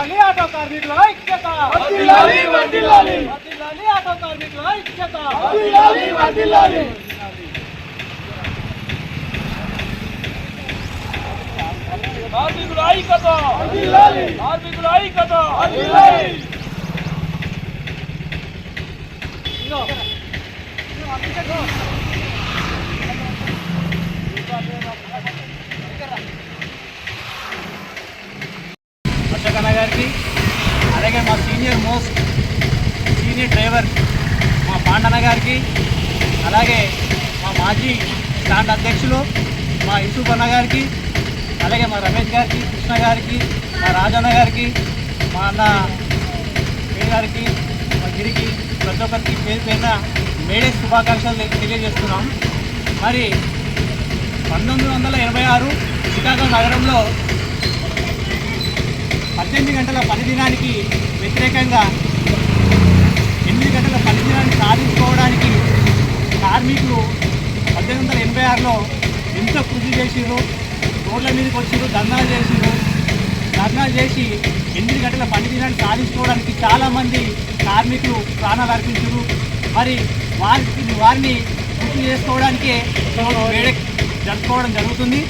వర్ధిల్లాలి ఆటో కార్మికుల ఐక్యత, వర్ధిల్లాలి ఆటో కార్మికుల ఐక్యత. కార్మికుల ఐక్యత, కార్మికుల ఐక్యత. అశోకన్న గారికి, అలాగే మా సీనియర్ డ్రైవర్ మా పాండన్న గారికి, అలాగే మా మాజీ స్టాండ్ అధ్యక్షులు మా యూసుఫ్ అన్న గారికి, అలాగే మా రమేష్ గారికి, కృష్ణ గారికి, మా రాజన్న గారికి, మా అన్న కే గారికి, మా గిరికి, ప్రతి ఒక్కరికి పేరు పేరున మేడే శుభాకాంక్షలు తెలియజేస్తున్నాం. మరి 1986 చికాగో నగరంలో 18 గంటల పని దినానికి వ్యతిరేకంగా 8 గంటల పని దినాన్ని సాధించుకోవడానికి కార్మికులు 1886లో ఎంతో కృషి చేసిర్రు. రోడ్ల మీదకి వచ్చిర్రు, ధర్నాలు చేసి 8 గంటల పని దినాన్ని సాధించుకోవడానికి చాలామంది కార్మికులు ప్రాణాలు అర్పించారు. మరి వారిని గుర్తు చేసుకోవడానికే వేడే జరుపుకోవడం జరుగుతుంది.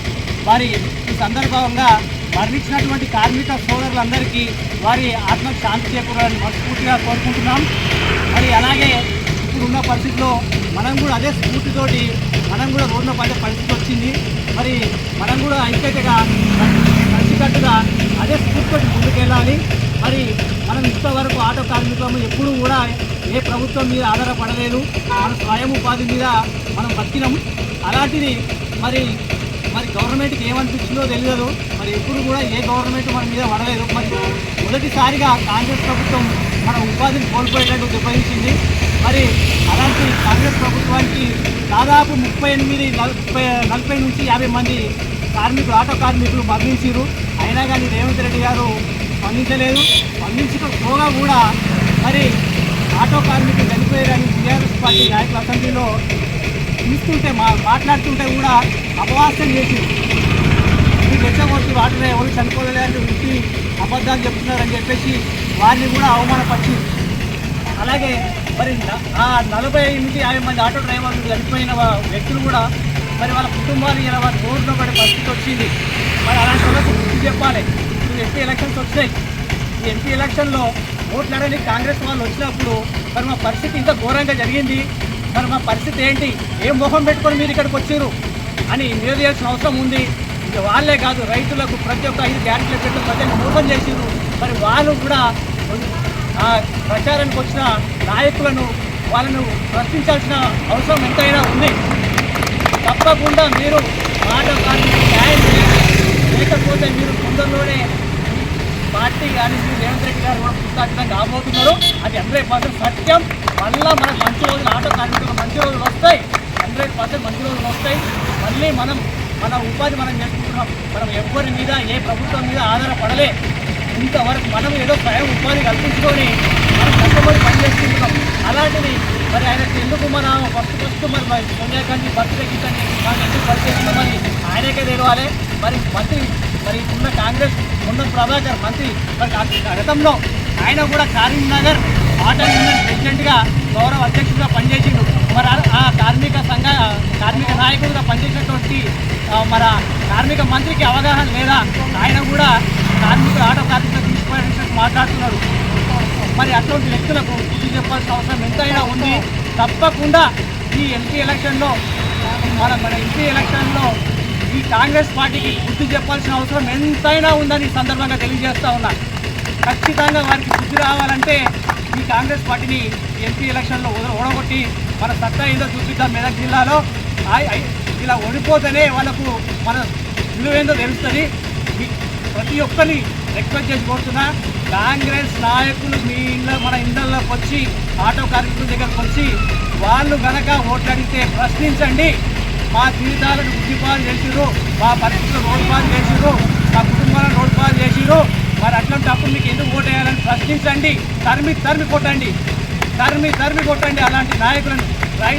మరి ఈ సందర్భంగా మరణించినటువంటి కార్మిక సోదరులందరికీ వారి ఆత్మకు శాంతి చేకూరాలని మనస్ఫూర్తిగా కోరుకుంటున్నాం. మరి అలాగే ఇప్పుడున్న పరిస్థితిలో మనం కూడా అదే స్ఫూర్తితోటి మనం కూడా రోడ్ల పడే పరిస్థితి వచ్చింది. మరి మనం కూడా ఐక్యతగా కలిసికట్టుగా అదే స్ఫూర్తితో ముందుకెళ్ళాలి. మరి మనం ఇంతవరకు ఆటో కార్మికులము ఎప్పుడూ కూడా ఏ ప్రభుత్వం మీద ఆధారపడలేదు. మన స్వయం ఉపాధి మీద మనం బతికినాం. అలాంటిది మరి గవర్నమెంట్కి ఏమనిపించిందో తెలియదు. మరి ఎప్పుడు కూడా ఏ గవర్నమెంట్ మన మీద పడలేదు. మరి మొదటిసారిగా కాంగ్రెస్ ప్రభుత్వం మన ఉపాధిని కోల్పోయేటట్టు దెబ్బతీసింది. మరి అలాంటి కాంగ్రెస్ ప్రభుత్వానికి దాదాపు 40 నుంచి 50 మంది ఆటో కార్మికులు మరణించారు. అయినా కానీ రేవంత్ రెడ్డి గారు స్పందించలేదు. స్పందించకపోగా కూడా మరి ఆటో కార్మికులు చనిపోయారని టీఆర్ఎస్ పార్టీ నాయకుల అసెంబ్లీలో తీసుకుంటే మాట్లాడుతుంటే కూడా అపవాస్యం చేసింది. మీరు రెచ్చగొట్టి వాటిని ఎవరు చనిపోలేదని వృత్తి అబద్ధాలు చెప్తున్నారని చెప్పేసి వారిని కూడా అవమానపరిచింది. అలాగే మరి 40-50 మంది ఆటో డ్రైవర్లు చనిపోయిన వ్యక్తులు కూడా మరి వాళ్ళ కుటుంబాలు ఇలా వాళ్ళ రోడ్లో పడే పరిస్థితి వచ్చింది. మరి అలాంటి వాళ్ళకు గుర్తు చెప్పాలి. ఇప్పుడు ఎంపీ ఎలక్షన్స్ వచ్చినాయి. ఈ ఎంపీ ఎలక్షన్లో ఓట్లాడని కాంగ్రెస్ వాళ్ళు వచ్చినప్పుడు మరి మా పరిస్థితి ఇంత ఘోరంగా జరిగింది. మరి మా పరిస్థితి ఏంటి, ఏం మొహం పెట్టుకొని మీరు ఇక్కడికి వచ్చారు అని నిలదీయాల్సిన అవసరం ఉంది. ఇక వాళ్ళే కాదు, రైతులకు ప్రతి ఒక్క 5 గ్యారెంటీలు పెట్టి ప్రజలు మోసం చేసిరు. మరి వాళ్ళు కూడా ప్రచారానికి వచ్చిన నాయకులను వాళ్ళను ప్రశ్నించాల్సిన అవసరం ఎంతైనా ఉంది. తప్పకుండా మీరు ఆటో కార్మికులకు న్యాయం చేయాలి. లేకపోతే మీరు తొందరలోనే పార్టీ కానీ మీరు రేవంత్ రెడ్డి గారు కూడా పుస్తకం కాబోతున్నారు. అది 100% సత్యం. మళ్ళీ మనకు మంచి రోజులు, ఆటో కార్మికులకు మంచి రోజులు వస్తాయి. 100% మంచి రోజులు వస్తాయి. మళ్ళీ మన ఉపాధి మనం చేసుకుంటున్నాం. మనం ఎవరి మీద ఏ ప్రభుత్వం మీద ఆధారపడలే. ఇంతవరకు మనం ఏదో స్వయం ఉపాధి కల్పించుకొని మనం కష్టపడి పనిచేసుకుంటున్నాం. అలాంటిది మరి ఆయనకు ఎందుకు మన ఫస్ట్ మరి సోనియా గాంధీ బర్త్డే గిట్టని మనం ఎందుకు పరిచేస్తున్నాం మరి ఆయనకే తెలవాలి. మరి ఉన్న కాంగ్రెస్ ఉన్న ప్రభాకర్ మంత్రి మరి గతంలో ఆయన కూడా కరీంనగర్ ఆటో యూనియన్ ప్రెసిడెంట్గా గౌరవ అధ్యక్షుడిగా పనిచేసిండు. మరి ఆ కార్మిక నాయకుడిగా పనిచేసినటువంటి మన కార్మిక మంత్రికి అవగాహన లేదా? ఆయన కూడా ఆటో కార్మికులకు తీసుకుపోయినట్టు మాట్లాడుతున్నాడు. మరి అటువంటి వ్యక్తులకు బుద్ధి చెప్పాల్సిన అవసరం ఎంతైనా ఉంది. తప్పకుండా ఈ ఎంపీ ఎలక్షన్లో ఈ కాంగ్రెస్ పార్టీకి బుద్ధి చెప్పాల్సిన అవసరం ఎంతైనా ఉందని ఈ సందర్భంగా తెలియజేస్తా ఉన్నా. ఖచ్చితంగా వారికి బుద్ధి రావాలంటే ఈ కాంగ్రెస్ పార్టీని ఎంపీ ఎలక్షన్లో ఓడగొట్టి మన సత్తా ఏదో చూపిద్దాం. మెదక్ జిల్లాలో ఇలా ఓడిపోతేనే వాళ్ళకు మన విలువేందో తెలుస్తుంది. ప్రతి ఒక్కరిని రిక్వెస్ట్ చేసి కోరుతున్నా, కాంగ్రెస్ నాయకులు మన ఇళ్లలోకి వచ్చి ఆటో కార్మికుల దగ్గరకు వచ్చి వాళ్ళు కనుక ఓట్లు అడిగితే ప్రశ్నించండి. మా జీవితాలను బుద్ధిపాలు చేసిర్రు, మా పరిస్థితులు రోడ్డు పాలు చేసిర్రు, మా కుటుంబాలను రోడ్డు పాలు చేసిర్రు. మరి అట్లాంటప్పుడు మీకు ఎందుకు ఓటు వేయాలని ప్రశ్నించండి. తరిమి కొట్టండి అలాంటి నాయకులను. రైట్.